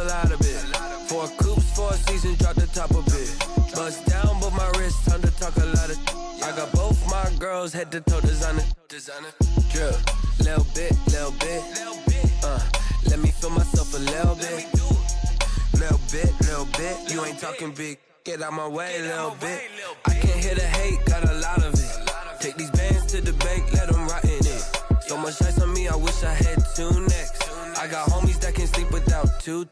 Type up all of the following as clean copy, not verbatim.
a lot of it. Four coops, 4 seasons, drop the top a bit. Bust down, but my wrist, time to talk a lot of. I got both my girls head to toe designer. Drip, little bit. Let me feel myself a little bit. Little bit. You ain't talking big. Get out my way a little bit. I can't hear the hate, got a lot of it. Take these bands to the bank, let them rot in it. So much ice on me, I wish I had 2 necks. I got homies that can sleep without 2.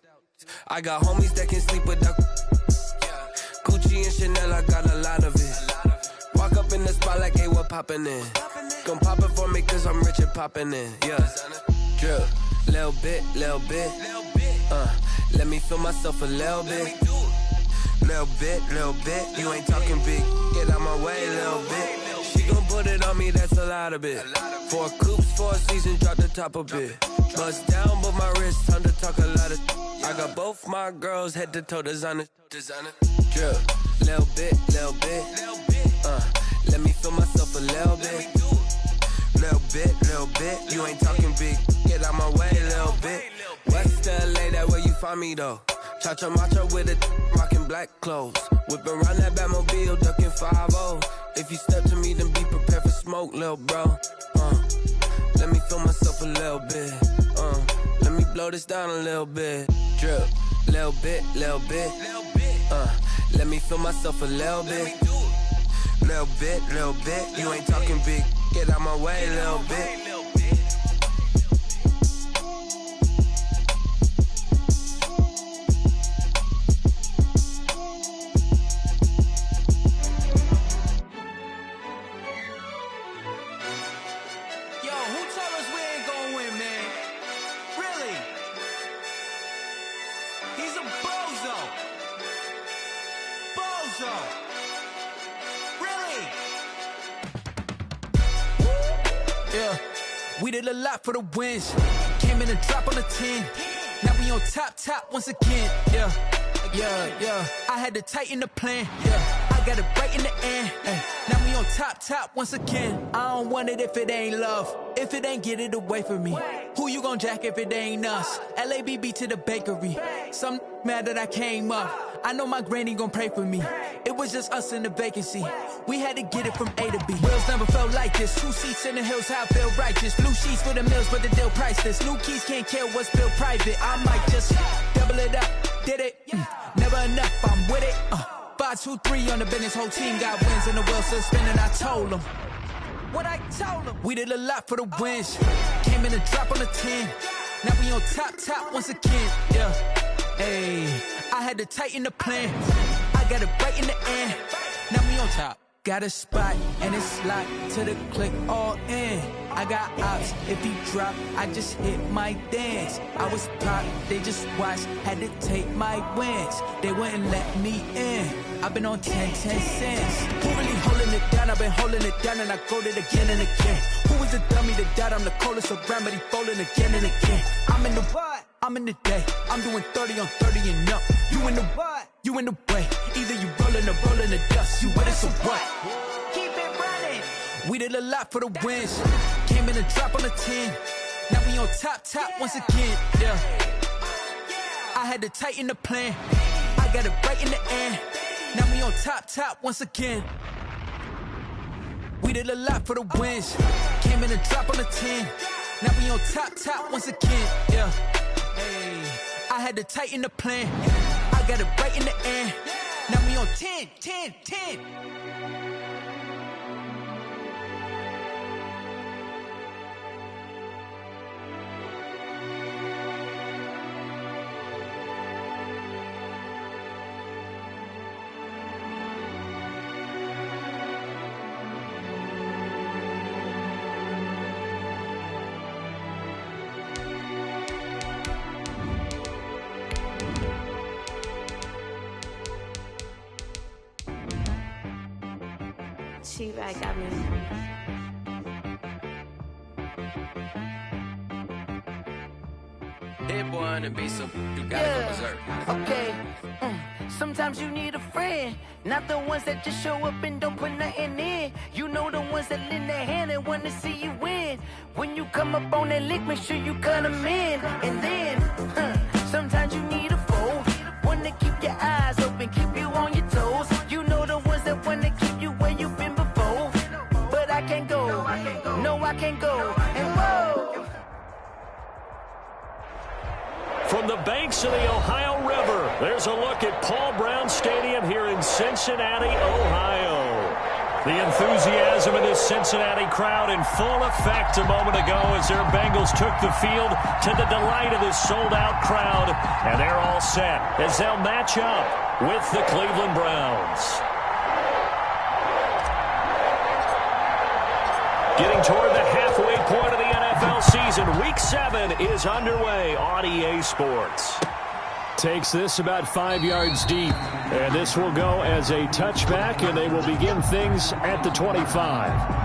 I got homies that can sleep without Gucci and Chanel, I got a lot of it. Walk up in the spot like, hey, what poppin' in? Gon' pop it for me cause I'm rich and poppin' in, yeah. Drip, little bit. Let me feel myself a little bit. Little bit. You ain't talking big, get out my way a little bit. She gon' put it on me, that's a lot of it. 4 coops, 4 seasons, drop the top a bit. Bust down, but my wrist, time to talk a lot of. I got both my girls head to toe designer. Drip, little bit. Let me feel myself a little bit. Little bit. You ain't talking big, get out my way a little bit. West LA, that where you find me though. Cha-cha macha with it, rockin' black clothes. Whippin' around that Batmobile, duckin' 5-0. If you step to me, then be prepared for smoke, lil' bro. Let me feel myself a little bit. Let me blow this down a little bit. Drip, little bit. Let me feel myself a little bit. Little bit. You ain't talking big, get out my way a little bit. We did a lot for the wins. Came in and drop on the 10. Now we on top once again. Yeah. I had to tighten the plan. Yeah. I got it right in the end. Now we on top once again. I don't want it if it ain't love. If it ain't, get it away from me. Who you gon' jack if it ain't us? LABB to the bakery. Some mad that I came up. I know my granny gon' pray for me. It was just us in the vacancy. We had to get it from A to B. Wheels never felt like this. 2 seats in the hills, how I feel righteous. Blue sheets for the mills, but the deal priceless. New keys can't kill what's built private. I might just double it up. Did it? Never enough, I'm with it. 5, 2, 3 on the business. Whole team got wins and the wheels still spinning. I told them what I told them. We did a lot for the wins. Came in and drop on the 10. Now we on top once again. Yeah. Hey, I had to tighten the plan. I got it right in the end. Now we on top. Got a spot and it's locked to the click all in. I got ops, if he drop, I just hit my dance. I was pop, they just watched, had to take my wins. They wouldn't let me in. I've been on 10 cents. Who really holding it down? I've been holding it down and I go it again and again. Who was the dummy that died? I'm the coldest around, but he folding again and again. I'm in the what? I'm in the day. I'm doing 30 on 30 and up. You in the what? You in the way. Either you rolling or rolling the dust. You with us or what? Keep it running. We did a lot for the wins. Came in and drop on the 10. Now we on top once again. Yeah. I had to tighten the plan. I got it right in the end. Now we on top once again. We did a lot for the wins. Came in and drop on the 10. Now we on top once again. Yeah. Hey, I had to tighten the plan. I got it right in the end. Now we on 10. T-Rag got me. Hit boy and be some, you gotta go berserk. Okay. Sometimes you need a friend, not the ones that just show up and don't put nothing in. You know the ones that lend their hand and want to see you win. When you come up on that lick, make sure you cut them in. And then, Sometimes you need a foe, one to keep your eyes open, keep you on your toes. You know the ones that want to keep you where you've been before. But I can't go, no I can't go, and whoa. From the banks of the Ohio River, there's a look at Paul Brown Stadium here in Cincinnati, Ohio. The enthusiasm in this Cincinnati crowd in full effect a moment ago as their Bengals took the field to the delight of this sold-out crowd. And they're all set as they'll match up with the Cleveland Browns. Getting toward the halfway point of the NFL season, Week 7 is underway on EA Sports. Takes this about 5 yards deep, and this will go as a touchback, and they will begin things at the 25.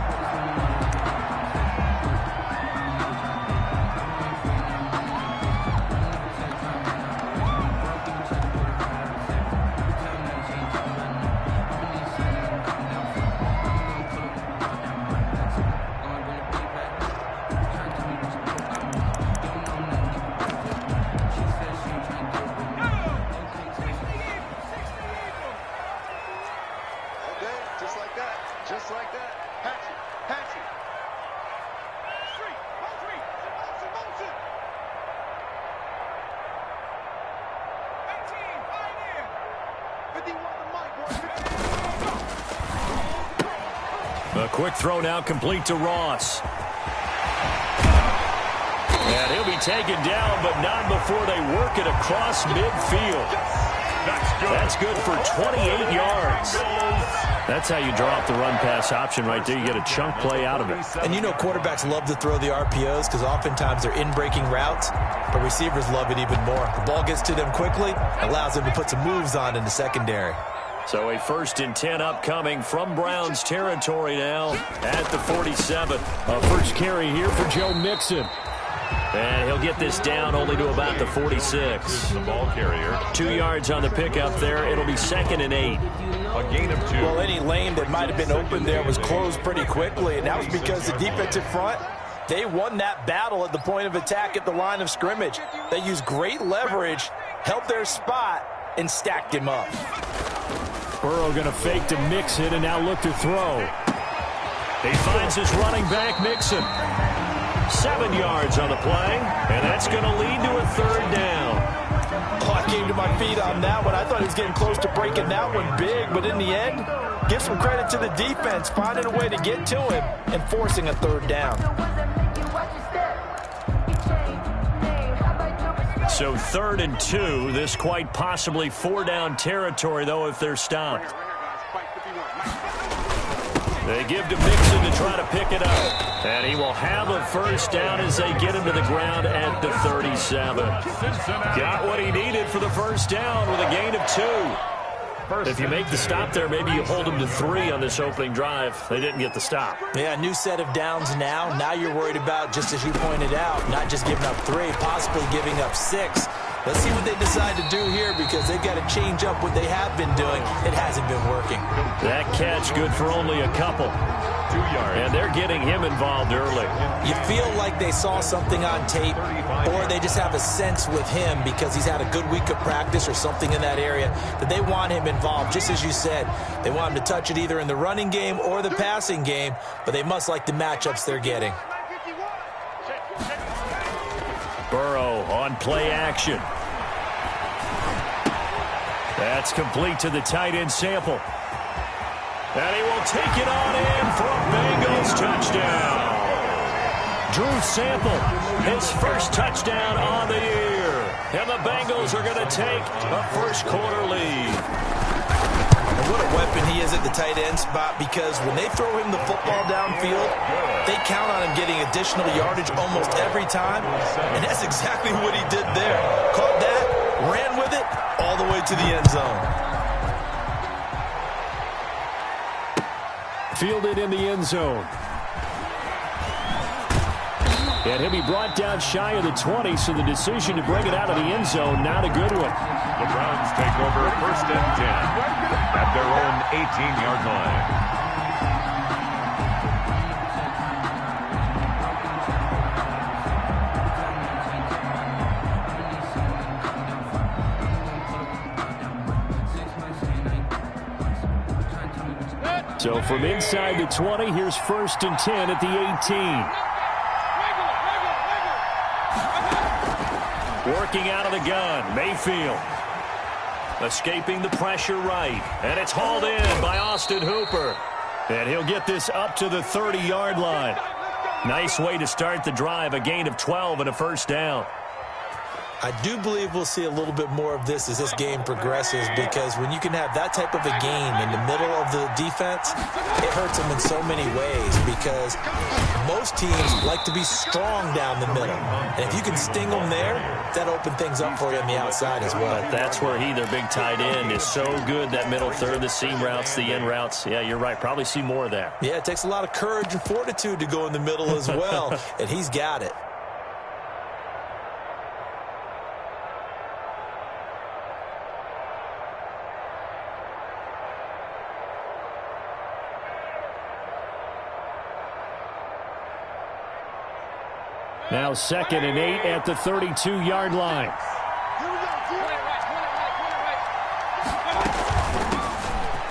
A quick throw now complete to Ross. And he'll be taken down, but not before they work it across midfield. That's good for 28 yards. That's how you draw up the run-pass option right there. You get a chunk play out of it. And you know quarterbacks love to throw the RPOs because oftentimes they're in-breaking routes, but receivers love it even more. The ball gets to them quickly, allows them to put some moves on in the secondary. So a 1st and 10 upcoming from Browns territory now at the 47. A first carry here for Joe Mixon. And he'll get this down only to about the 46. The ball carrier. 2 yards on the pickup there. It'll be 2nd and 8. A gain of 2. Well, any lane that might have been open there was closed pretty quickly, and that was because the defensive front, they won that battle at the point of attack at the line of scrimmage. They used great leverage, held their spot, and stacked him up. Burrow going to fake to Mixon and now look to throw. He finds his running back, Mixon. 7 yards on the play, and that's going to lead to a 3rd down. Oh, I came to my feet on that one. I thought he was getting close to breaking that one big, but in the end, give some credit to the defense, finding a way to get to him and forcing a 3rd down. So 3rd and 2, this quite possibly 4-down territory, though, if they're stopped. They give to Mixon to try to pick it up. And he will have a 1st down as they get him to the ground at the 37. Got what he needed for the 1st down with a gain of 2. If you make the stop there, maybe you hold them to 3 on this opening drive. They didn't get the stop. Yeah, new set of downs now. Now you're worried about, just as you pointed out, not just giving up 3, possibly giving up 6. Let's see what they decide to do here because they've got to change up what they have been doing. It hasn't been working. That catch good for only a couple. 2 yards. And they're getting him involved early. You feel like they saw something on tape or they just have a sense with him because he's had a good week of practice or something in that area that they want him involved. Just as you said, they want him to touch it either in the running game or the passing game, but they must like the matchups they're getting. Burrow on play action. That's complete to the tight end Sample. And he will take it on in for a Bengals touchdown. Drew Sample, his first touchdown on the year. And the Bengals are going to take a first-quarter lead. And what a weapon he is at the tight end spot because when they throw him the football downfield, they count on him getting additional yardage almost every time. And that's exactly what he did there. Caught that, ran with it, all the way to the end zone. Fielded in the end zone. And he'll be brought down shy of the 20, so the decision to bring it out of the end zone, not a good one. The Browns take over 1st and 10 at their own 18-yard line. So from inside the 20, here's 1st and 10 at the 18. Working out of the gun, Mayfield. Escaping the pressure right. And it's hauled in by Austin Hooper. And he'll get this up to the 30-yard line. Nice way to start the drive, a gain of 12 and a first down. I do believe we'll see a little bit more of this as this game progresses, because when you can have that type of a gain in the middle of the defense, it hurts them in so many ways, because most teams like to be strong down the middle. And if you can sting them there, that opens things up for you on the outside as well. But that's where their big tight end, is so good, that middle third, the seam routes, the in routes. Yeah, you're right. Probably see more of that. Yeah, it takes a lot of courage and fortitude to go in the middle as well, and he's got it. Now 2nd and 8 at the 32-yard line.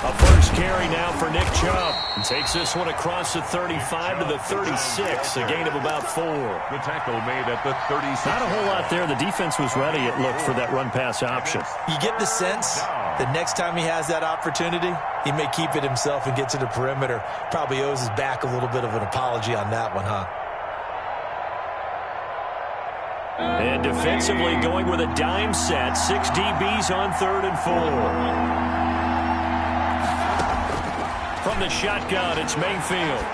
A first carry now for Nick Chubb. And takes this one across the 35 to the 36, a gain of about 4. The tackle made at the 36. Not a whole lot there. The defense was ready, it looked, for that run-pass option. You get the sense that next time he has that opportunity, he may keep it himself and get to the perimeter. Probably owes his back a little bit of an apology on that one, huh? And defensively going with a dime set. 6 DBs on 3rd and 4. From the shotgun, it's Mayfield.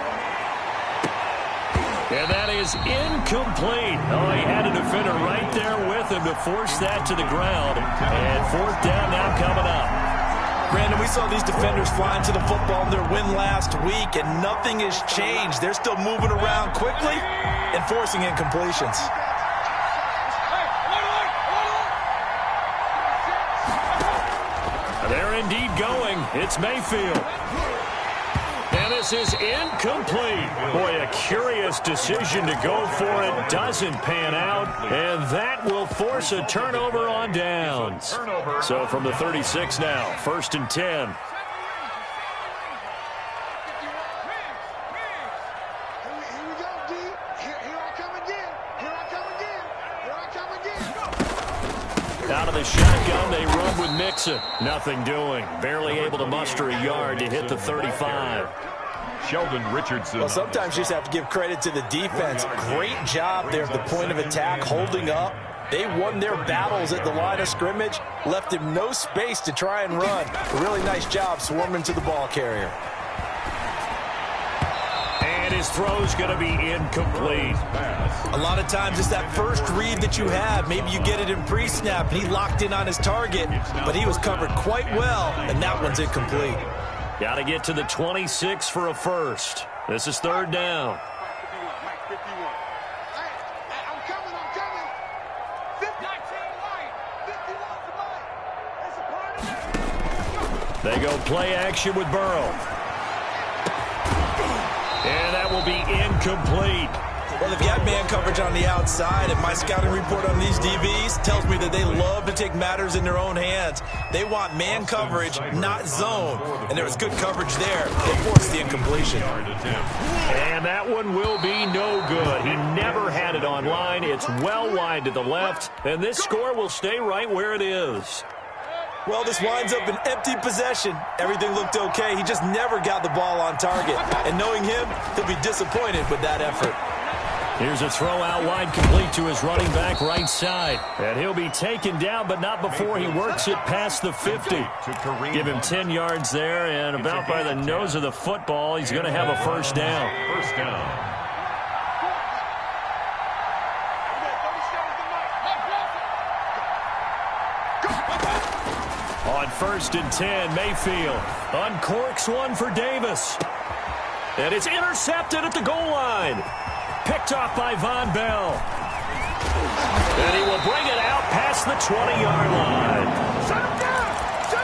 And that is incomplete. Oh, he had a defender right there with him to force that to the ground. And 4th down now coming up. Brandon, we saw these defenders flying to the football in their win last week, and nothing has changed. They're still moving around quickly and forcing incompletions. They're indeed going. It's Mayfield. And this is incomplete. Boy, a curious decision to go for it. Doesn't pan out. And that will force a turnover on downs. So from the 36 now, 1st and 10. Out of the shotgun, they run with Mixon. Nothing doing. Barely able to muster a yard to hit the 35. Sheldon Richardson. Well, sometimes you just have to give credit to the defense. Great job there at the point of attack, holding up. They won their battles at the line of scrimmage, left him no space to try and run. A really nice job swarming to the ball carrier. And his throw's going to be incomplete. A lot of times it's that first read that you have. Maybe you get it in pre-snap, and he locked in on his target, but he was covered quite well, and that one's incomplete. Got to get to the 26 for a first. This is 3rd down. They go play action with Burrow. And that will be incomplete. Well, they've got man coverage on the outside, and my scouting report on these DBs tells me that they love to take matters in their own hands. They want man coverage, not zone, and there was good coverage there. They forced the incompletion. And that one will be no good. He never had it on line. It's well wide to the left, and this score will stay right where it is. Well, this winds up an empty possession. Everything looked okay. He just never got the ball on target. And knowing him, he'll be disappointed with that effort. Here's a throw out wide, complete to his running back right side. And he'll be taken down, but not before he works it past the 50. Give him 10 yards there, and about by the nose of the football, he's going to have a first down. First down. On 1st and 10, Mayfield uncorks one for Davis. And it's intercepted at the goal line. Picked off by Von Bell. And he will bring it out past the 20-yard line.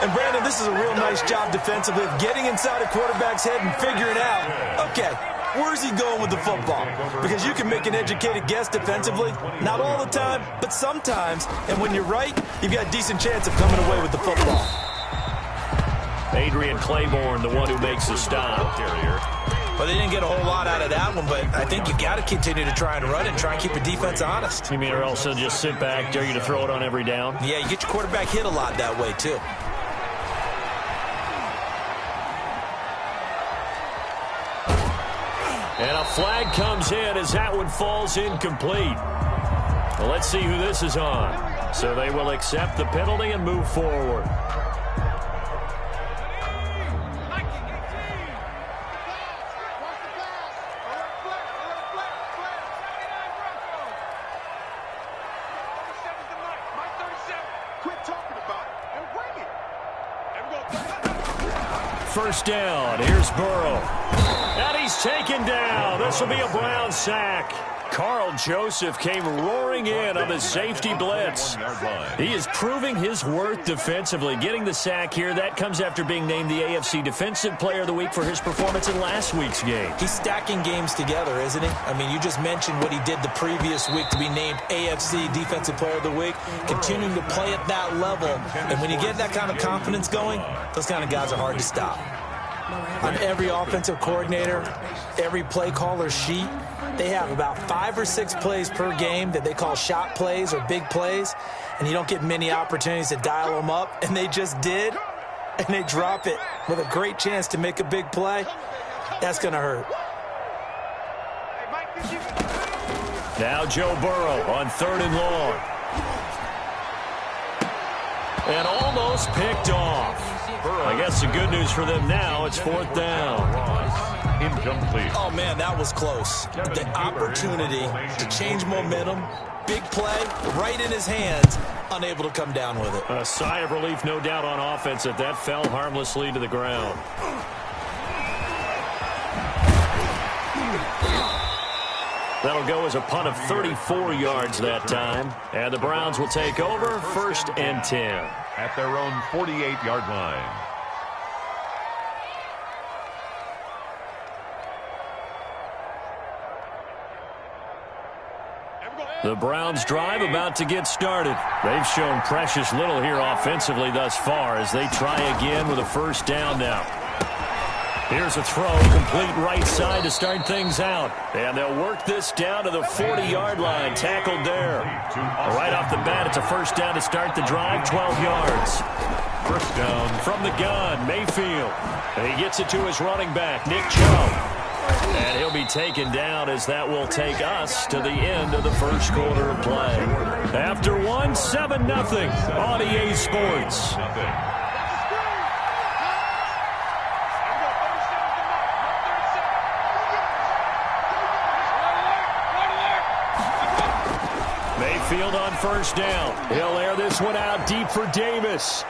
And, Brandon, this is a real nice job defensively of getting inside a quarterback's head and figuring out, okay, where's he going with the football? Because you can make an educated guess defensively. Not all the time, but sometimes. And when you're right, you've got a decent chance of coming away with the football. Adrian Claiborne, the one who makes the stop. Well, they didn't get a whole lot out of that one, but I think you got to continue to try and run and try and keep your defense honest. You mean or else they'll just sit back, dare you to throw it on every down? Yeah, you get your quarterback hit a lot that way, too. And a flag comes in as that one falls incomplete. Well, let's see who this is on. So they will accept the penalty and move forward. First down. Here's Burrow. And he's taken down. This will be a Brown sack. Carl Joseph came roaring in on the safety blitz. He is proving his worth defensively. Getting the sack here, that comes after being named the AFC Defensive Player of the Week for his performance in last week's game. He's stacking games together, isn't he? I mean, you just mentioned what he did the previous week to be named AFC Defensive Player of the Week. Continuing to play at that level. And when you get that kind of confidence going, those kind of guys are hard to stop. On every offensive coordinator, every play caller sheet, they have about 5 or 6 plays per game that they call shot plays or big plays, and you don't get many opportunities to dial them up, and they just did, and they drop it with a great chance to make a big play. That's going to hurt. Now Joe Burrow on 3rd and long. And almost picked off. I guess the good news for them now, it's 4th down. Incomplete. Oh, man, that was close. The opportunity to change momentum, big play, right in his hands, unable to come down with it. A sigh of relief, no doubt, on offense that that fell harmlessly to the ground. That'll go as a punt of 34 yards that time. And the Browns will take over 1st and 10. At their own 48-yard line. The Browns drive about to get started. They've shown precious little here offensively thus far as they try again with a 1st down now. Here's a throw, complete right side to start things out. And they'll work this down to the 40-yard line, tackled there. Right off the bat, it's a 1st down to start the drive, 12 yards. 1st down. From the gun, Mayfield. And he gets it to his running back, Nick Chubb. And he'll be taken down as that will take us to the end of the 1st quarter of play. After 1, 7-0 on EA Sports. Mayfield on 1st down. He'll air this one out deep for Davis.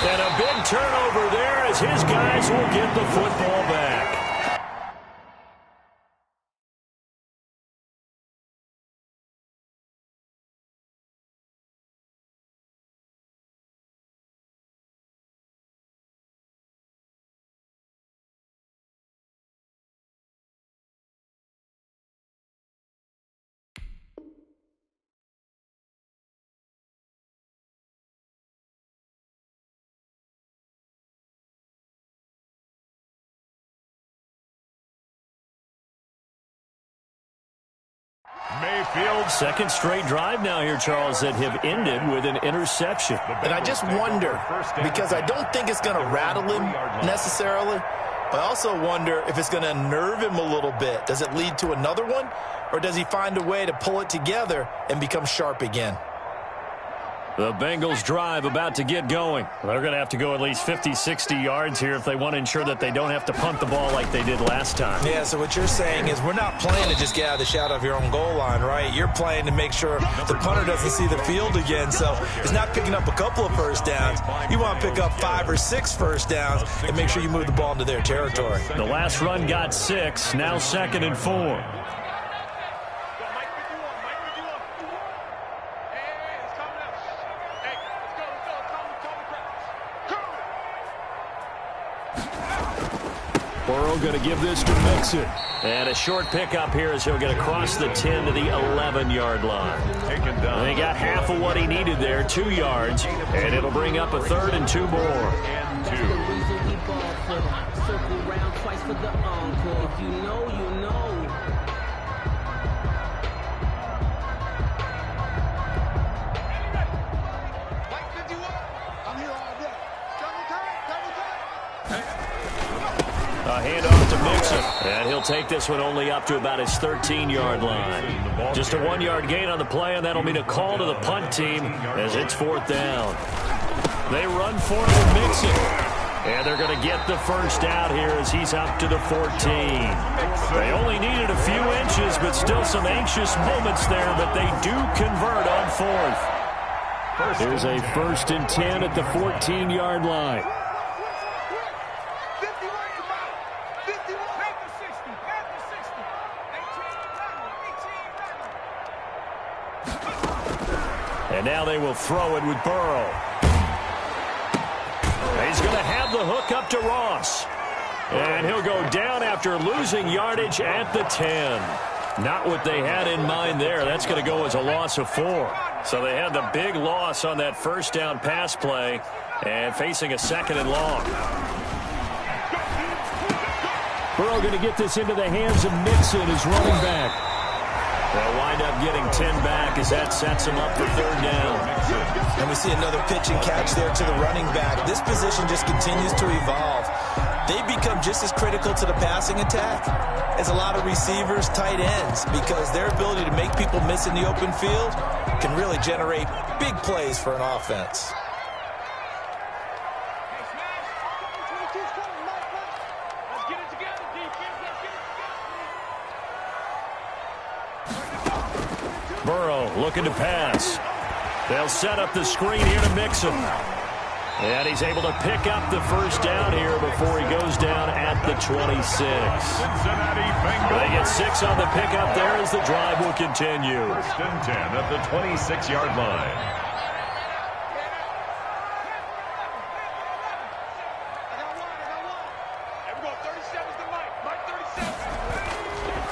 And a big turnover there as his guys will get the football back. Mayfield. 2nd straight drive now here, Charles, that have ended with an interception. And I just wonder, because I don't think it's going to rattle him necessarily, but I also wonder if it's going to unnerve him a little bit. Does it lead to another one, or does he find a way to pull it together and become sharp again? The Bengals drive about to get going. They're going to have to go at least 50, 60 yards here if they want to ensure that they don't have to punt the ball like they did last time. Yeah, so what you're saying is we're not playing to just get out of the shadow of your own goal line, right? You're playing to make sure the punter doesn't see the field again. So it's not picking up a couple of 1st downs. You want to pick up 5 or 6 1st downs and make sure you move the ball into their territory. The last run got 6, now 2nd and 4. Burrow going to give this to Mixon. And a short pickup here as he'll get across the 10 to the 11-yard line. Taken down. They got half half of what he needed there, 2 yards, and it'll bring up a 3rd and 2 more. Circle round twice for the encore. If you know, you know. A handoff to Mixon, and he'll take this one only up to about his 13-yard line. Just a 1-yard gain on the play, and that'll mean a call to the punt team as it's 4th down. They run for it with Mixon, and they're going to get the first out here as he's up to the 14. They only needed a few inches, but still some anxious moments there, but they do convert on 4th. There's a 1st and 10 at the 14-yard line. And now they will throw it with Burrow. He's going to have the hook up to Ross. And he'll go down after losing yardage at the 10. Not what they had in mind there. That's going to go as a loss of 4. So they had the big loss on that 1st down pass play and facing a 2nd and long. Burrow going to get this into the hands of Mixon, his running back. They'll wind up getting 10 back as that sets them up for 3rd down. And we see another pitch and catch there to the running back. This position just continues to evolve. They become just as critical to the passing attack as a lot of receivers, tight ends, because their ability to make people miss in the open field can really generate big plays for an offense. Burrow looking to pass. They'll set up the screen here to Mixon. And he's able to pick up the first down here before he goes down at the 26. They get 6 on the pickup there as the drive will continue. 1st and 10 at the 26-yard line.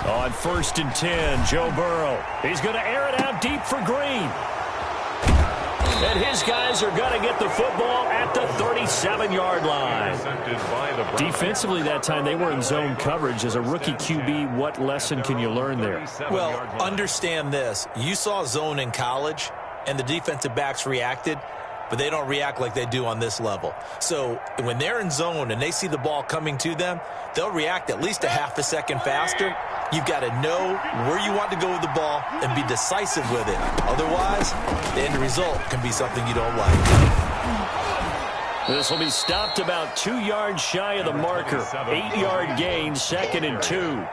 On 1st and 10, Joe Burrow. He's going to air it out deep for Green. And his guys are going to get the football at the 37-yard line. Defensively that time, they were in zone coverage. As a rookie QB, what lesson can you learn there? Well, understand this. You saw zone in college, and the defensive backs reacted, but they don't react like they do on this level. So when they're in zone and they see the ball coming to them, they'll react at least a half a second faster. You've got to know where you want to go with the ball and be decisive with it. Otherwise, the end result can be something you don't like. This will be stopped about 2 yards shy of the marker. 8-yard gain, 2nd and 2.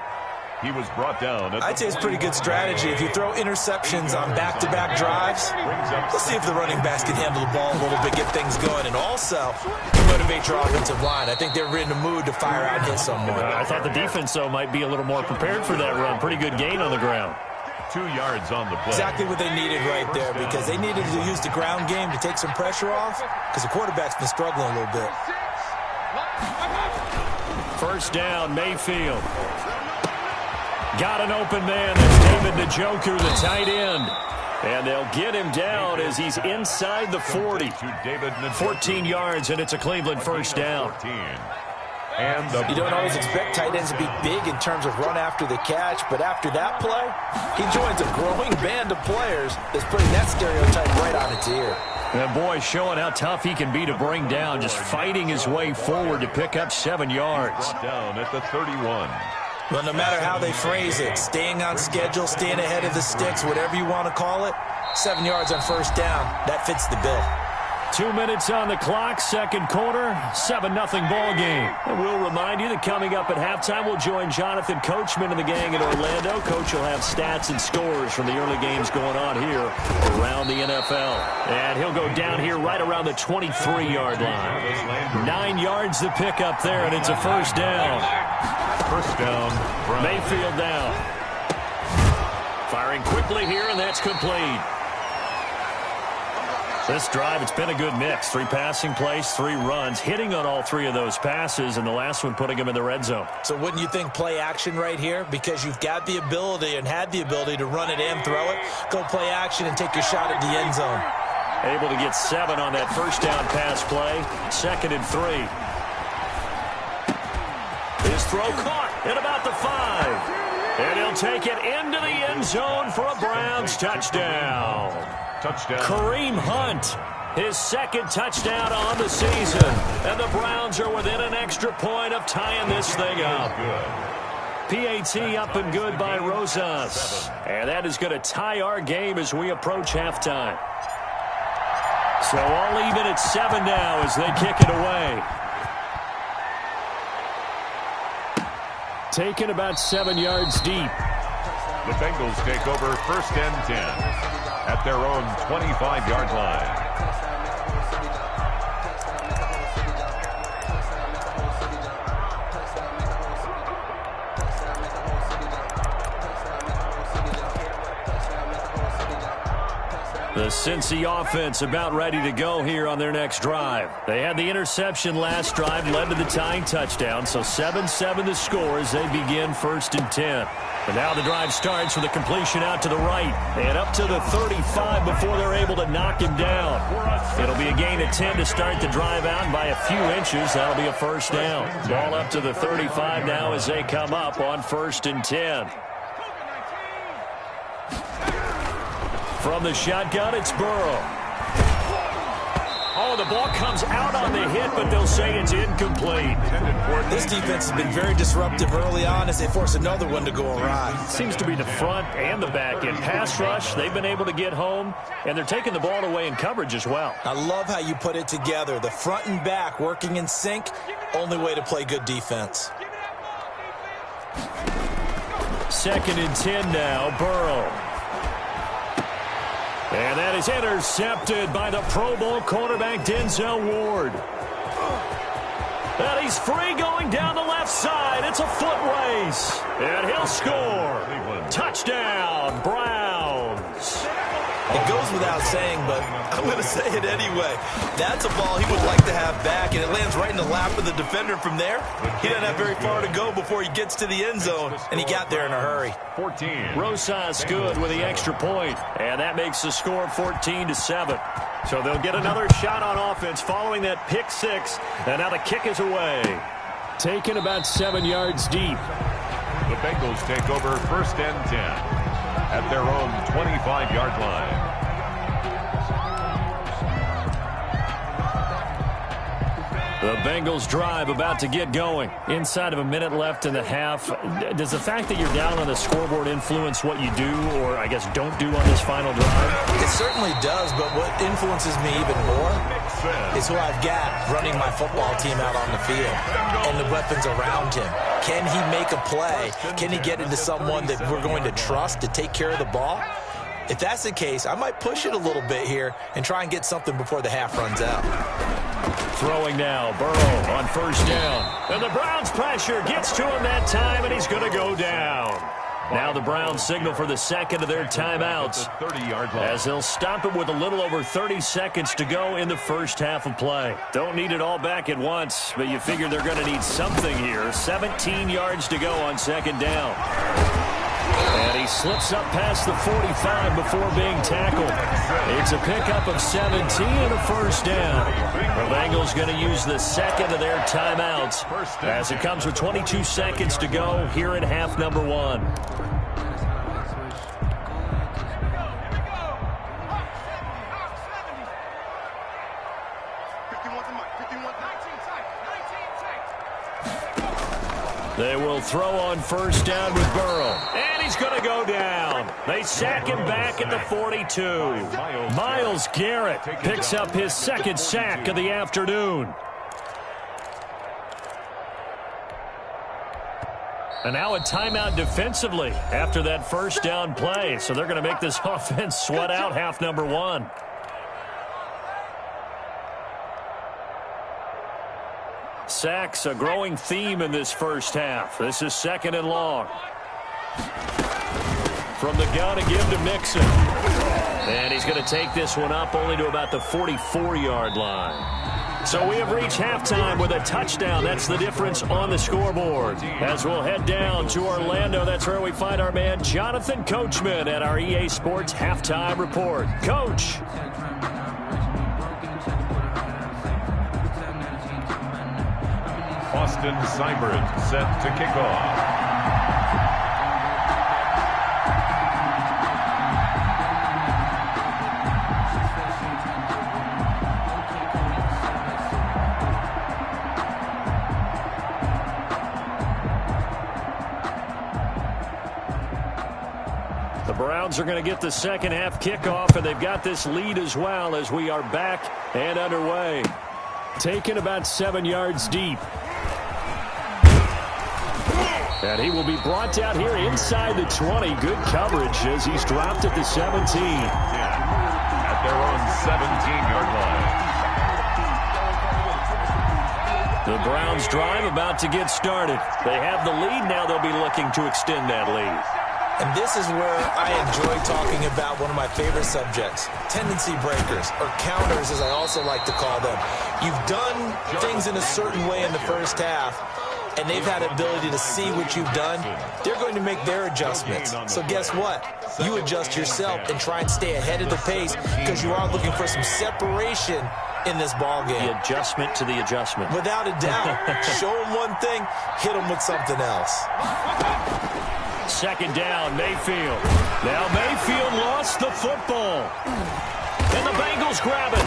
He was brought down. I'd say it's pretty good strategy. If you throw interceptions on back-to-back drives, let's see if the running backs can handle the ball a little bit, get things going, and also motivate your offensive line. I think they're in the mood to fire out and hit someone. I thought the defense, though, might be a little more prepared for that run. Pretty good gain on the ground. 2 yards on the play. Exactly what they needed right there, because they needed to use the ground game to take some pressure off, because the quarterback's been struggling a little bit. 1st down, Mayfield. Got an open man. That's David Njoku, the tight end. And they'll get him down as he's inside the 40. 14 yards, and it's a Cleveland 1st down. You don't always expect tight ends to be big in terms of run after the catch, but after that play, he joins a growing band of players that's putting that stereotype right on its ear. And boy, showing how tough he can be to bring down, just fighting his way forward to pick up 7 yards. Down at the 31. Well, no matter how they phrase it, staying on schedule, staying ahead of the sticks, whatever you want to call it, 7 yards on 1st down, that fits the bill. 2 minutes on the clock, 2nd quarter, 7-0 ball game. And we'll remind you that coming up at halftime, we'll join Jonathan Coachman and the gang in Orlando. Coach will have stats and scores from the early games going on here around the NFL. And he'll go down here right around the 23-yard line. 9 yards to pick up there, and it's a 1st down. 1st down. Mayfield down. Firing quickly here, and that's complete. This drive, it's been a good mix. 3 passing plays, 3 runs, hitting on all 3 of those passes, and the last one putting them in the red zone. So wouldn't you think play action right here? Because you've got the ability and had the ability to run it and throw it. Go play action and take your shot at the end zone. Able to get 7 on that first down pass play. 2nd and 3. His throw caught at about the 5. And he'll take it into the end zone for a Browns touchdown. Kareem Hunt, his 2nd touchdown on the season. And the Browns are within an extra point of tying this thing up. PAT up and good by Rosas. And that is going to tie our game as we approach halftime. So all even at 7 now as they kick it away. Taken about 7 yards deep. The Bengals take over 1st and 10 at their own 25-yard line. The Cincy offense about ready to go here on their next drive. They had the interception last drive, led to the tying touchdown, so 7-7 the score as they begin 1st and 10. And now the drive starts with a completion out to the right and up to the 35 before they're able to knock him down. It'll be a gain of 10 to start the drive out by a few inches. That'll be a 1st down. Ball up to the 35 now as they come up on 1st and 10. From the shotgun, it's Burrow. Oh, the ball comes out on the hit, but they'll say it's incomplete. This defense has been very disruptive early on as they force another one to go awry. Seems to be the front and the back end. Pass rush, they've been able to get home, and they're taking the ball away in coverage as well. I love how you put it together. The front and back working in sync, only way to play good defense. 2nd and 10 now, Burrow. And that is intercepted by the Pro Bowl cornerback Denzel Ward. And he's free going down the left side. It's a foot race. And he'll score. Touchdown, Browns. It goes without saying, but I'm going to say it anyway. That's a ball he would like to have back, and it lands right in the lap of the defender from there. He doesn't have very far to go before he gets to the end zone, and he got there in a hurry. 14. Rosas good with the extra point, and that makes the score 14-7. So they'll get another shot on offense following that pick 6, and now the kick is away. Taken about 7 yards deep. The Bengals take over 1st and 10 at their own 25-yard line. The Bengals drive about to get going. Inside of a minute left in the half. Does the fact that you're down on the scoreboard influence what you do, or I guess don't do on this final drive? It certainly does, but what influences me even more is who I've got running my football team out on the field and the weapons around him. Can he make a play? Can he get into someone that we're going to trust to take care of the ball? If that's the case, I might push it a little bit here and try and get something before the half runs out. Throwing now, Burrow on 1st down. And the Browns pressure gets to him that time, and he's going to go down. Now the Browns signal for the 2nd of their timeouts as they'll stop it with a little over 30 seconds to go in the first half of play. Don't need it all back at once, but you figure they're going to need something here. 17 yards to go on 2nd down. And he slips up past the 45 before being tackled. It's a pickup of 17 and a 1st down. The Bengals going to use the 2nd of their timeouts as it comes with 22 seconds to go here in half number 1. They will throw on 1st down with Burrow. And he's going to go down. They sack him back at the 42. Myles Garrett picks up his 2nd sack of the afternoon. And now a timeout defensively after that 1st down play. So they're going to make this offense sweat out half number 1. Sacks, a growing theme in this first half. This is 2nd and long. From the gun to give to Mixon. And he's going to take this one up only to about the 44-yard line. So we have reached halftime with a touchdown. That's the difference on the scoreboard. As we'll head down to Orlando, that's where we find our man Jonathan Coachman at our EA Sports Halftime Report. Coach. Austin Seibert set to kick off. The Browns are going to get the second half kickoff, and they've got this lead as well as we are back and underway. Taken about 7 yards deep. And he will be brought down here inside the 20. Good coverage as he's dropped at the 17. At their own 17-yard line. The Browns drive about to get started. They have the lead. Now they'll be looking to extend that lead. And this is where I enjoy talking about one of my favorite subjects, tendency breakers, or counters as I also like to call them. You've done things in a certain way in the first half, and they've had the ability to see what you've done. They're going to make their adjustments. So guess what? You adjust yourself and try and stay ahead of the pace because you are looking for some separation in this ball game. The adjustment to the adjustment. Without a doubt. Show them one thing, hit them with something else. Second down, Mayfield. Now Mayfield lost the football. And the Bengals grab it.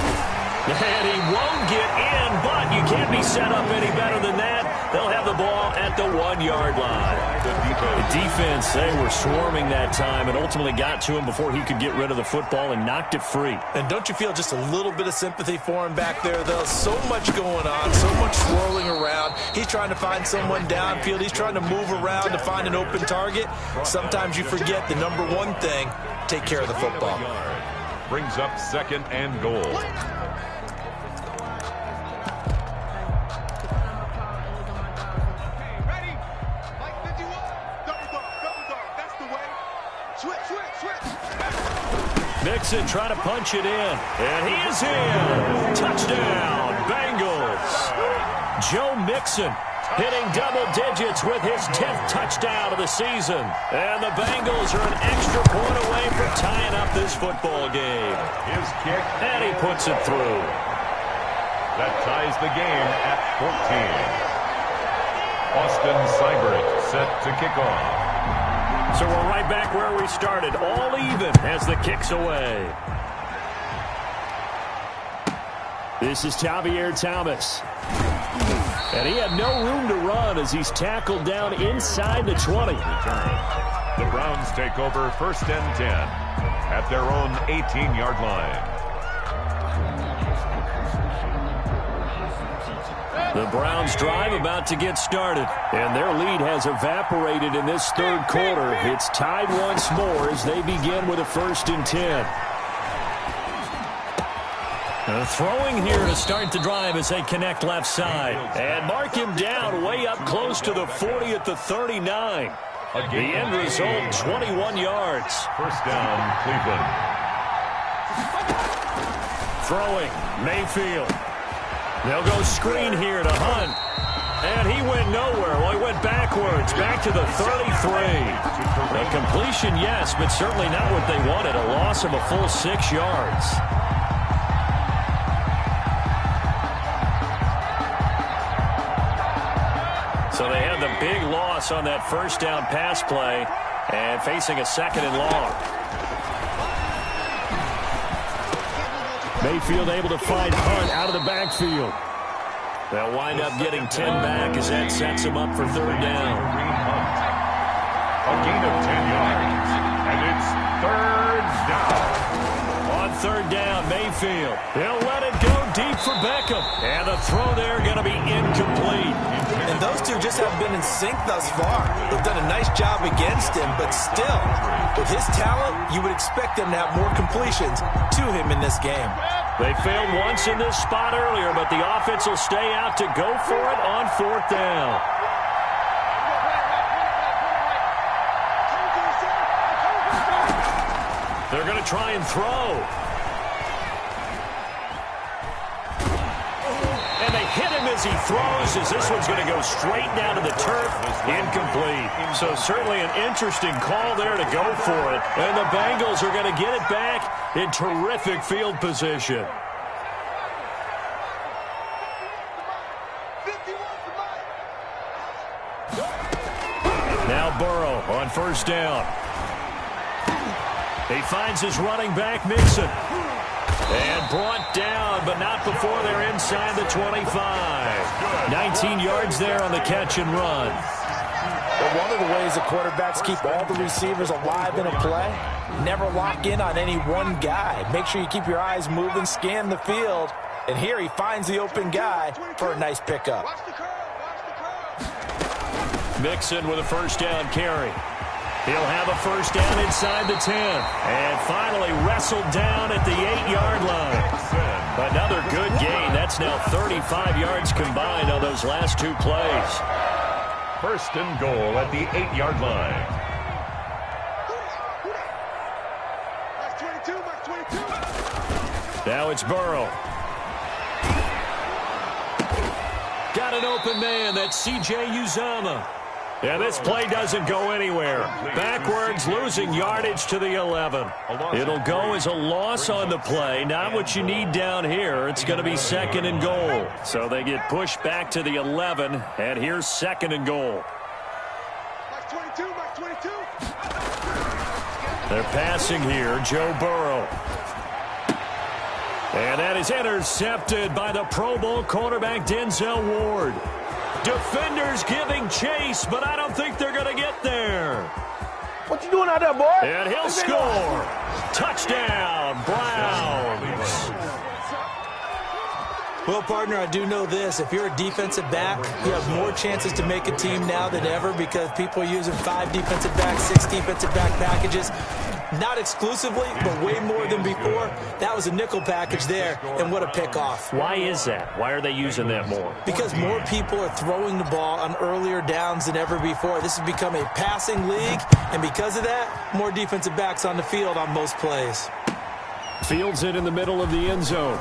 And he won't get in, but you can't be set up any better than that. They'll have the ball at the 1-yard line. The defense, they were swarming that time and ultimately got to him before he could get rid of the football and knocked it free. And don't you feel just a little bit of sympathy for him back there, though? So much going on, so much swirling around. He's trying to find someone downfield. He's trying to move around to find an open target. Sometimes you forget the number one thing, take care of the football. Brings up second and goal. Mixon trying to punch it in, and he is in. Touchdown, Bengals. Joe Mixon hitting double digits with his 10th touchdown of the season. And the Bengals are an extra point away from tying up this football game. His kick. And he puts it through. That ties the game at 14. Austin Seibert set to kick off. So we're right back where we started, all even as the kick's away. This is Javier Thomas. And he had no room to run as he's tackled down inside the 20. The Browns take over first and 10 at their own 18-yard line. The Browns drive about to get started, and their lead has evaporated in this third quarter. It's tied once more as they begin with a 1st and 10. Throwing here to start the drive as they connect left side. And mark him down way up close to the 40 at the 39. The end result, 21 yards. First down, Cleveland. Throwing, Mayfield. They'll go screen here to Hunt. And he went nowhere. Well, he went backwards, back to the 33. A completion, yes, but certainly not what they wanted. A loss of a full 6 yards. So they had the big loss on that first down pass play and facing a 2nd and long. Mayfield able to find Hunt out of the backfield. They'll wind up getting 10 back as that sets him up for 3rd down. A gain of 10 yards, and it's 3rd down. On 3rd down, Mayfield. He'll let it go deep for Beckham. And the throw there going to be incomplete. And those two just have been in sync thus far. They've done a nice job against him, but still, with his talent, you would expect them to have more completions to him in this game. They failed once in this spot earlier, but the offense will stay out to go for it on 4th down. They're going to try and throw. And they hit him as he throws, as this one's going to go straight down to the turf. Incomplete. So certainly an interesting call there to go for it. And the Bengals are going to get it back in terrific field position. Now Burrow on first down. He finds his running back, Mixon. And brought down, but not before they're inside the 25. 19 yards there on the catch and run. Well, one of the ways the quarterbacks keep all the receivers alive in a play, never lock in on any one guy. Make sure you keep your eyes moving, scan the field. And here he finds the open guy for a nice pickup. Mixon with a first down carry. He'll have a first down inside the 10. And finally wrestled down at the 8-yard line. Another good gain. That's now 35 yards combined on those last two plays. First and goal at the 8-yard line. Now it's Burrow. Got an open man. That's C.J. Uzomah. Yeah, this play doesn't go anywhere. Backwards, losing yardage to the 11. It'll go as a loss on the play. Not what you need down here. It's going to be second and goal. So they get pushed back to the 11, and here's second and goal. They're passing here, Joe Burrow. And that is intercepted by the Pro Bowl cornerback Denzel Ward. Defenders giving chase, but I don't think they're going to get there. What you doing out there, boy? And he'll score. Touchdown, Browns. Well, partner, I do know this. If you're a defensive back, you have more chances to make a team now than ever because people are using 5 defensive backs, 6 defensive back packages. Not exclusively, but way more than before. That was a nickel package there, and what a pickoff. Why is that? Why are they using that more? Because more people are throwing the ball on earlier downs than ever before. This has become a passing league, and because of that, more defensive backs on the field on most plays. Fields it in the middle of the end zone.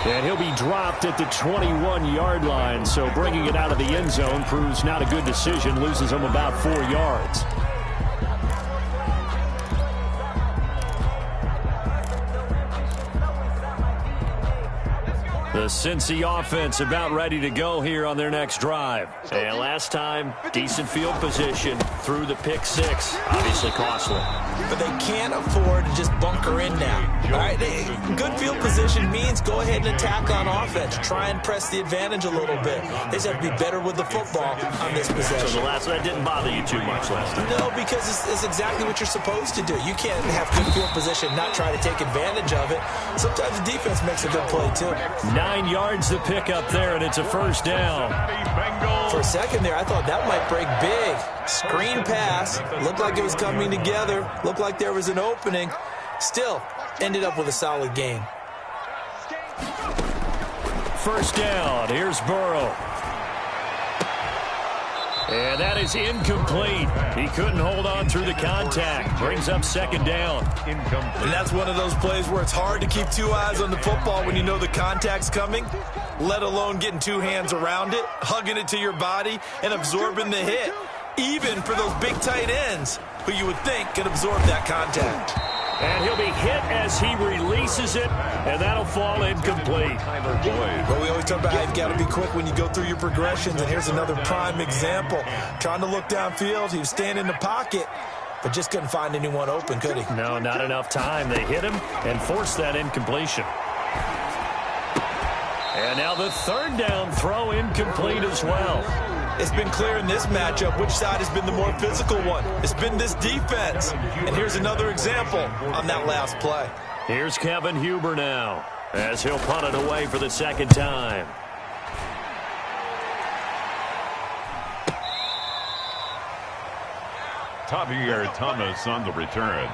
And he'll be dropped at the 21-yard line, so bringing it out of the end zone proves not a good decision, loses him about 4 yards. The Cincy offense about ready to go here on their next drive. And last time, decent field position through the pick 6. Obviously costly. But they can't afford to just bunker in now. All right, good field position means go ahead and attack on offense. Try and press the advantage a little bit. They just have to be better with the football on this possession. So that didn't bother you too much last time? No, because it's exactly what you're supposed to do. You can't have good field position, not try to take advantage of it. Sometimes the defense makes a good play, too. 9 yards to pick up there, and it's a first down. For a second there, I thought that might break big. Screen pass. Looked like it was coming together. Looked like there was an opening. Still, ended up with a solid gain. First down. Here's Burrow. And that is incomplete. He couldn't hold on through the contact. Brings up second down. And that's one of those plays where it's hard to keep 2 eyes on the football when you know the contact's coming, let alone getting 2 hands around it, hugging it to your body, and absorbing the hit, even for those big tight ends who you would think could absorb that contact. And he'll be hit as he releases it, and that'll fall incomplete. Well, we always talk about how you've got to be quick when you go through your progressions, and here's another prime example. Trying to look downfield, he was standing in the pocket, but just couldn't find anyone open, could he? No, not enough time. They hit him and forced that incompletion. And now the third down throw incomplete as well. It's been clear in this matchup which side has been the more physical one. It's been this defense. And here's another example on that last play. Here's Kevin Huber now as he'll punt it away for the second time. Javier Thomas on the return.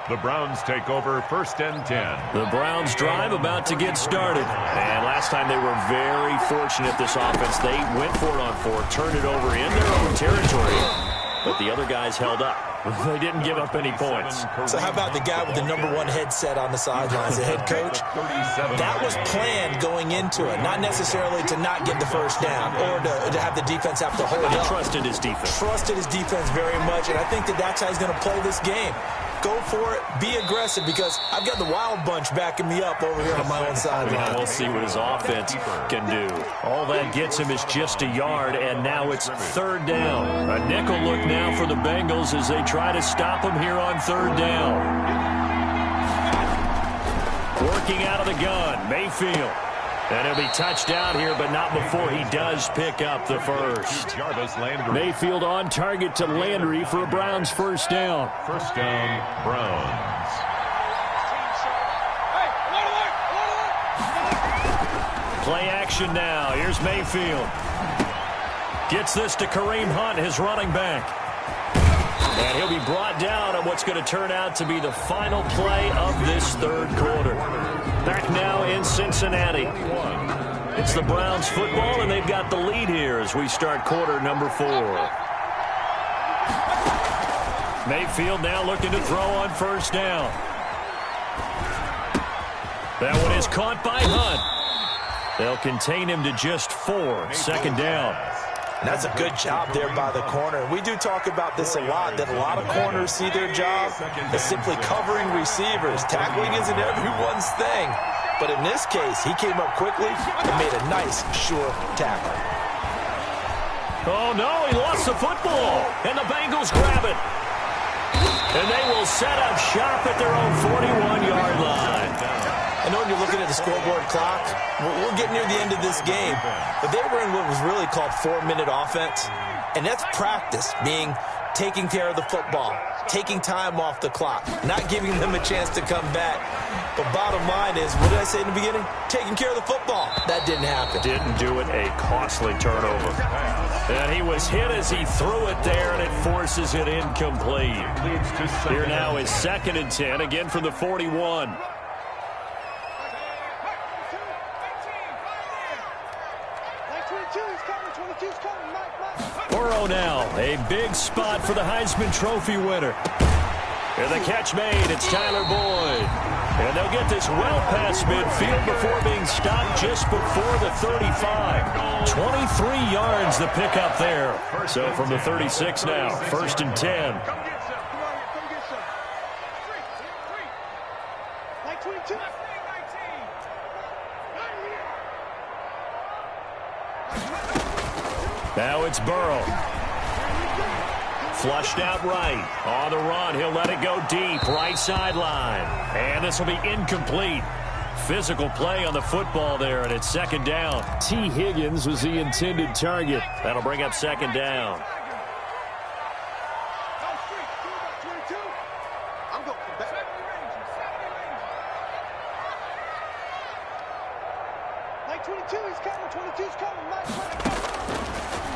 The Browns take over first and 10. The Browns drive about to get started. And last time they were very fortunate, this offense. They went for it on 4, turned it over in their own territory. but the other guys held up. They didn't give up any points. So how about the guy with the #1 headset on the sidelines, the head coach? That was planned going into it, not necessarily to not get the first down or to have the defense have to hold up. He trusted his defense. Trusted his defense very much, and I think that's how he's going to play this game. Go for it. Be aggressive, because I've got the Wild Bunch backing me up over here on my own sideline. We'll see what his offense can do. All that gets him is just a yard, and now it's 3rd down. A nickel look now for the Bengals as they try to stop him here on 3rd down. Working out of the gun, Mayfield. And he'll be touched out here, but not before he does pick up the first. Mayfield on target to Landry for a Browns first down. First down, Browns. Play action now. Here's Mayfield. Gets this to Kareem Hunt, his running back. And he'll be brought down on what's going to turn out to be the final play of this 3rd quarter. Back now in Cincinnati. It's the Browns football, and they've got the lead here as we start quarter number 4. Mayfield now looking to throw on first down. That one is caught by Hunt. They'll contain him to just 4. 2nd down. And that's a good job there by the corner. We do talk about this a lot, that a lot of corners see their job as simply covering receivers. Tackling isn't everyone's thing. But in this case, he came up quickly and made a nice, sure tackle. Oh, no, he lost the football. And the Bengals grab it. And they will set up shop at their own 41-yard line. I know when you're looking at the scoreboard clock, we're getting near the end of this game, but they were in what was really called 4-minute offense, and that's practice, being taking care of the football, taking time off the clock, not giving them a chance to come back. But bottom line is, what did I say in the beginning? Taking care of the football. That didn't happen. Didn't do it, a costly turnover. And he was hit as he threw it there, and it forces it incomplete. Here now is 2nd and 10, again from the 41. Burrow now, a big spot for the Heisman Trophy winner. And the catch made, it's Tyler Boyd. And they'll get this well past midfield before being stopped just before the 35. 23 yards the pickup there. So from the 36 now, 1st and 10. Now it's Burrow. Flushed out right. On the run, he'll let it go deep. Right sideline. And this will be incomplete. Physical play on the football there, and it's 2nd down. T. Higgins was the intended target. That'll bring up 2nd down.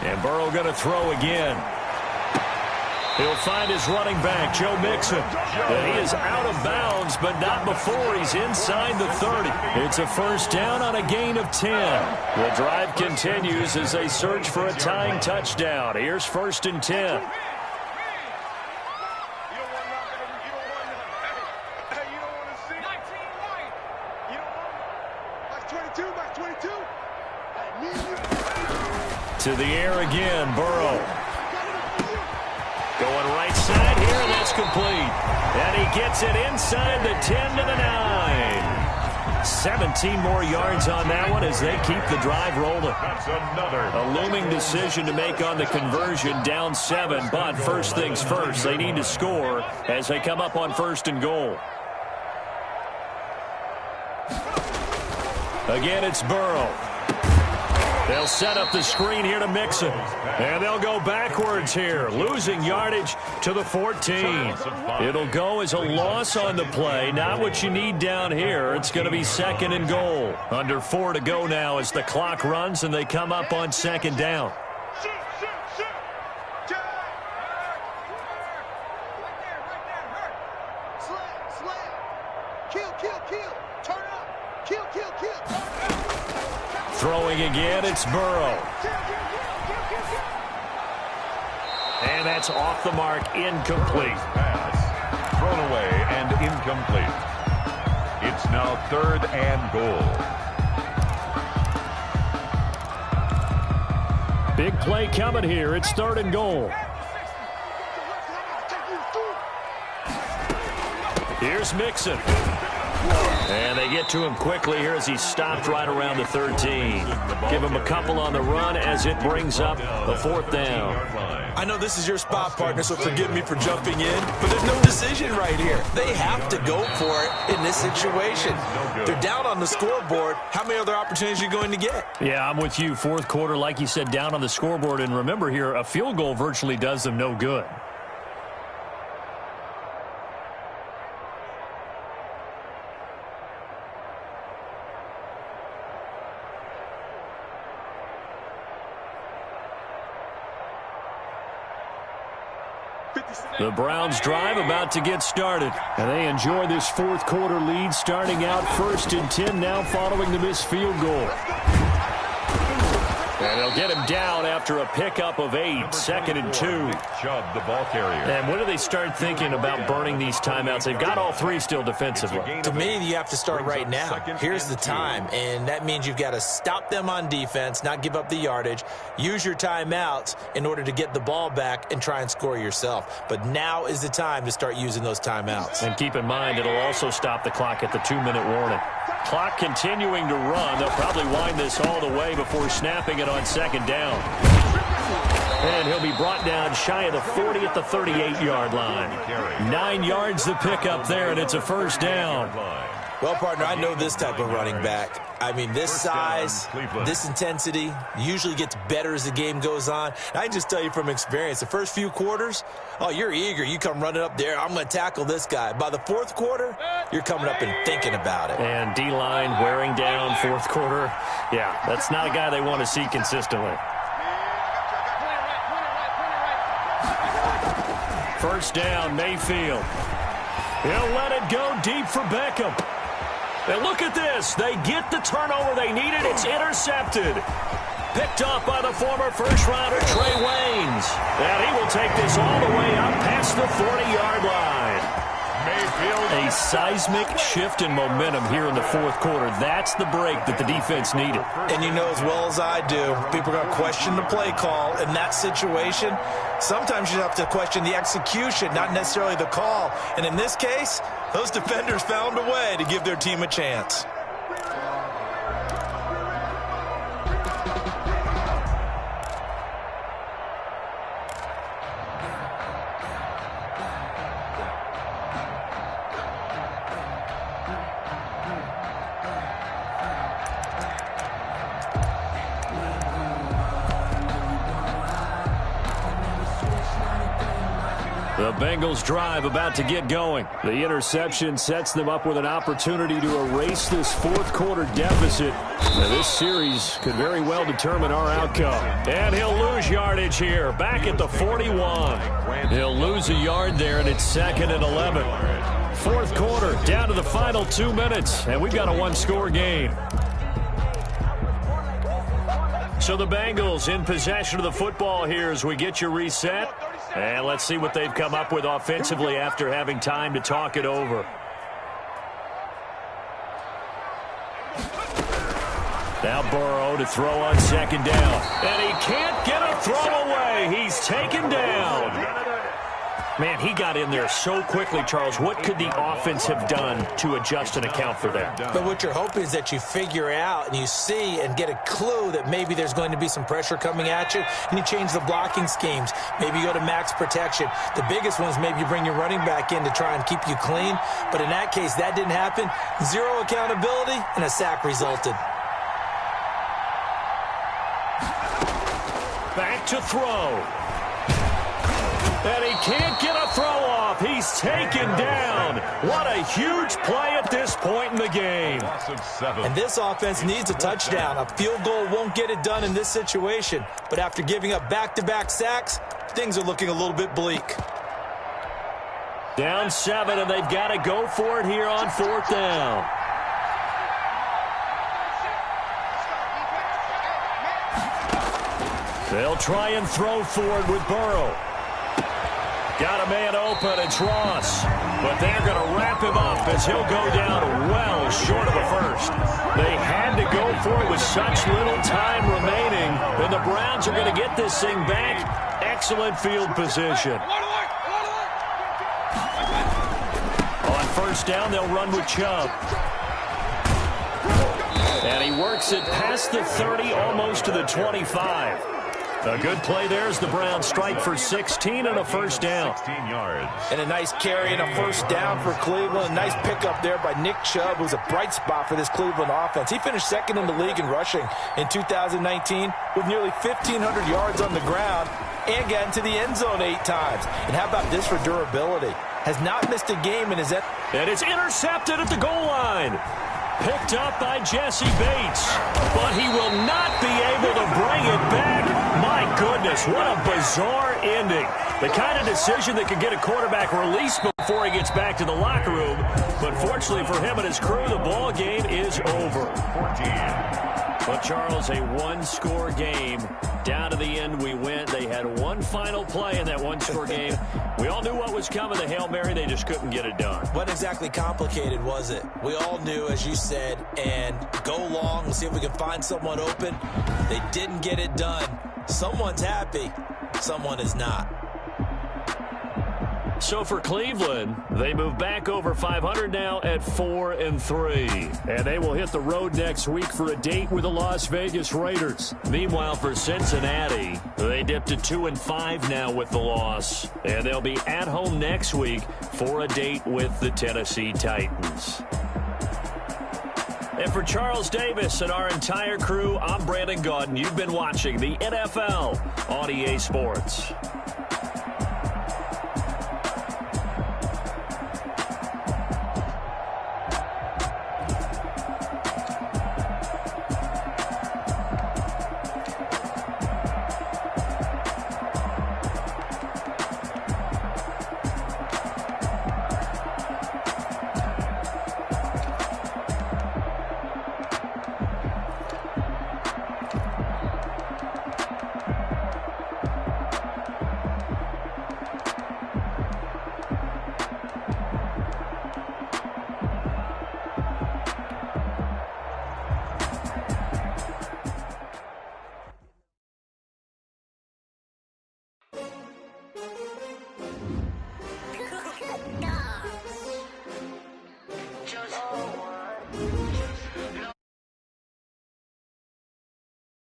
And Burrow going to throw again. He'll find his running back, Joe Mixon. And he is out of bounds, but not before he's inside the 30. It's a first down on a gain of 10. The drive continues as they search for a tying touchdown. Here's 1st and 10. To the air again, Burrow. Going right side here, and that's complete. And he gets it inside the 10 to the 9. 17 more yards on that one as they keep the drive rolling. A looming decision to make on the conversion, down 7. But first things first, they need to score as they come up on 1st and goal. Again, it's Burrow. They'll set up the screen here to Mixon. And they'll go backwards here, losing yardage to the 14. It'll go as a loss on the play, not what you need down here. It's going to be 2nd and goal. Under 4 to go now as the clock runs and they come up on 2nd down. Throwing again, it's Burrow. And that's off the mark, incomplete. Pass, thrown away and incomplete. It's now 3rd and goal. Big play coming here. It's 3rd and goal. Here's Mixon. And they get to him quickly here as he's stopped right around the 13. Give him a couple on the run as it brings up the 4th down. I know this is your spot, partner, so forgive me for jumping in, but there's no decision right here. They have to go for it in this situation. They're down on the scoreboard. How many other opportunities are you going to get? Yeah, I'm with you. 4th quarter, like you said, down on the scoreboard. And remember here, a field goal virtually does them no good. The Browns drive about to get started. And they enjoy this 4th quarter lead starting out 1st and 10 now following the missed field goal. And they'll get him down after a pickup of 8, 2nd and 2. Chubb, the ball carrier. And when do they start thinking about burning these timeouts? They've got all 3 still defensively. To me, you have to start right now. Here's the time, and that means you've got to stop them on defense, not give up the yardage, use your timeouts in order to get the ball back and try and score yourself. But now is the time to start using those timeouts. And keep in mind, it'll also stop the clock at the 2-minute warning. Clock continuing to run. They'll probably wind this all the way before snapping it on 2nd down. And he'll be brought down shy of the 40 at the 38-yard line. 9 yards to pick up there, and it's a 1st down. Well, partner, I know this type of running back. I mean, this size, this intensity usually gets better as the game goes on. And I can just tell you from experience, the first few quarters, oh, you're eager. You come running up there, I'm going to tackle this guy. By the 4th quarter, you're coming up and thinking about it. And D-line wearing down 4th quarter. Yeah, that's not a guy they want to see consistently. 1st down, Mayfield. He'll let it go deep for Beckham. And look at this. They get the turnover they needed. It's intercepted. Picked off by the former first-rounder Trey Waynes. And he will take this all the way up past the 40-yard line. Mayfield. A seismic shift in momentum here in the 4th quarter. That's the break that the defense needed. And you know as well as I do, people are going to question the play call in that situation. Sometimes you have to question the execution, not necessarily the call. And in this case, those defenders found a way to give their team a chance. The Bengals drive about to get going. The interception sets them up with an opportunity to erase this 4th quarter deficit. Now, this series could very well determine our outcome. And he'll lose yardage here, back at the 41. He'll lose a yard there, and it's 2nd and 11. 4th quarter, down to the final 2 minutes, and we've got a 1-score game. So the Bengals in possession of the football here as we get you reset. And let's see what they've come up with offensively after having time to talk it over. Now Burrow to throw on 2nd down. And he can't get a throw away. He's taken down. Man, he got in there so quickly, Charles. What could the offense have done to adjust and account for that? But what you're hoping is that you figure out and you see and get a clue that maybe there's going to be some pressure coming at you, and you change the blocking schemes. Maybe you go to max protection. The biggest one is maybe you bring your running back in to try and keep you clean. But in that case, that didn't happen. 0 accountability, and a sack resulted. Back to throw. And he can't get a throw off. He's taken down. What a huge play at this point in the game. And this offense needs a touchdown. A field goal won't get it done in this situation. But after giving up back-to-back sacks, things are looking a little bit bleak. Down 7, and they've got to go for it here on 4th down. They'll try and throw for it with Burrow. Got a man open, it's Ross. But they're going to wrap him up as he'll go down well short of a first. They had to go for it with such little time remaining. And the Browns are going to get this thing back. Excellent field position. On first down, they'll run with Chubb. And he works it past the 30, almost to the 25. A good play there as the Browns strike for 16 and a first down. 16 yards. And a nice carry and a first down for Cleveland. A nice pickup there by Nick Chubb, who's a bright spot for this Cleveland offense. He finished second in the league in rushing in 2019 with nearly 1,500 yards on the ground and got into the end zone 8 times. And how about this for durability? Has not missed a game in his end. And it's intercepted at the goal line. Picked up by Jesse Bates, but he will not be able to bring it back. My goodness, what a bizarre ending. The kind of decision that could get a quarterback released before he gets back to the locker room. But fortunately for him and his crew, the ball game is over. 14. But, Charles, a one-score game. Down to the end we went. They had one final play in that one-score game. We all knew what was coming, the Hail Mary. They just couldn't get it done. Wasn't exactly complicated, was it? We all knew, as you said, and go long and see if we can find someone open. They didn't get it done. Someone's happy. Someone is not. So for Cleveland, they move back over 500 now at 4-3. And they will hit the road next week for a date with the Las Vegas Raiders. Meanwhile, for Cincinnati, they dipped to 2-5 now with the loss. And they'll be at home next week for a date with the Tennessee Titans. And for Charles Davis and our entire crew, I'm Brandon Gaudin. You've been watching the NFL on EA Sports.